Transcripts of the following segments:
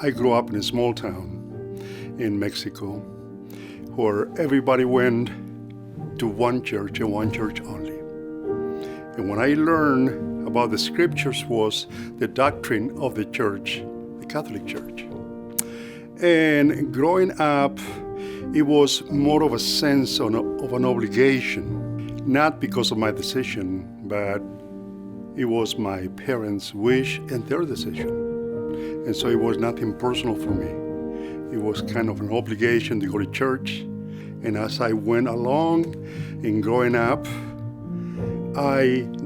I grew up in a small town in Mexico where everybody went to one church and one church only. And when I learned about the scriptures was the doctrine of the church, the Catholic Church. And growing up, it was more of a sense of an obligation, not because of my decision, but it was my parents' wish and their decision. And so it was nothing personal for me. It was kind of an obligation to go to church. And as I went along in growing up,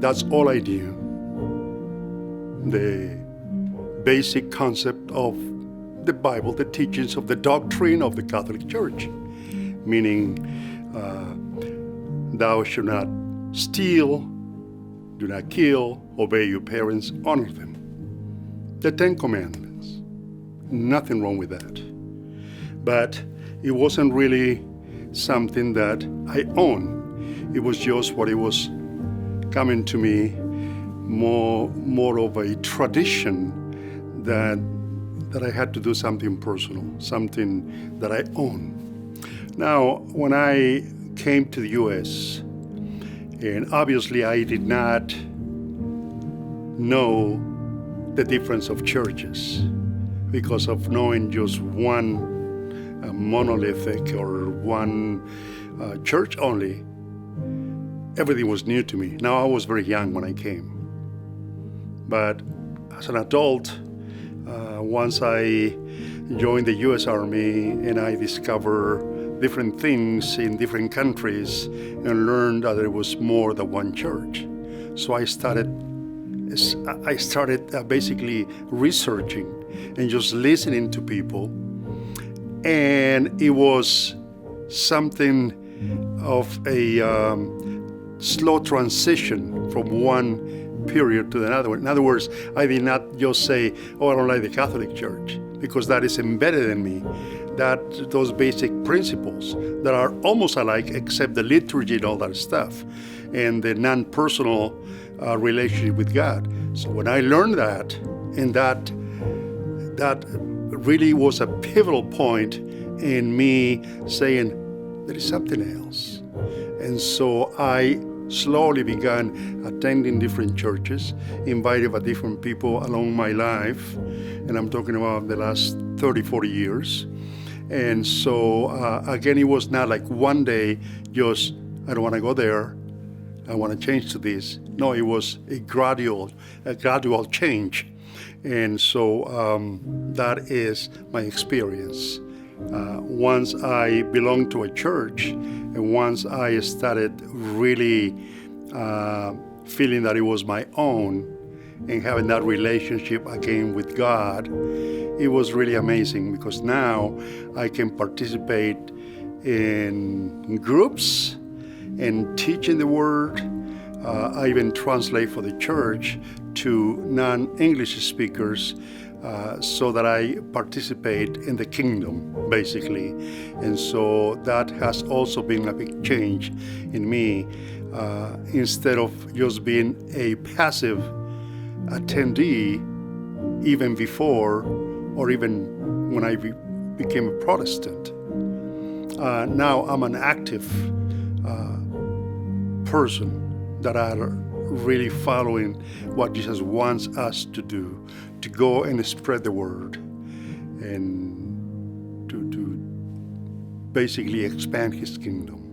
that's all I knew. The basic concept of the Bible, the teachings of the doctrine of the Catholic Church, meaning thou shalt not steal, do not kill, obey your parents, honor them. The 10 Commandments. Nothing wrong with that. But it wasn't really something that I own. It was just what it was coming to me, more of a tradition that I had to do something personal, something that I own. Now, when I came to the U.S., and obviously I did not know the difference of churches because of knowing just one monolithic or one church only. Everything was new to me. Now, I was very young when I came. But as an adult, once I joined the U.S. Army and I discovered different things in different countries and learned that there was more than one church. So I started basically researching and just listening to people. And it was something of a slow transition from one period to another. In other words, I did not just say, oh, I don't like the Catholic Church, because that is embedded in me. That those basic principles that are almost alike, except the liturgy and all that stuff, and the non-personal relationship with God. So when I learned that, and that really was a pivotal point in me saying, there is something else. And so I slowly began attending different churches, invited by different people along my life, and I'm talking about the last 30, 40 years. And so, again, it was not like one day, just, I don't want to go there, I want to change to this. No, it was a gradual change. And so that is my experience. Once I belonged to a church, and once I started really feeling that it was my own, and having that relationship again with God, it was really amazing, because now I can participate in groups and teaching the Word. I even translate for the church to non-English speakers so that I participate in the kingdom, basically. And so that has also been a big change in me. Instead of just being a passive attendee, even before or even when I became a Protestant. Now I'm an active person that are really following what Jesus wants us to do, to go and spread the word and to basically expand his kingdom.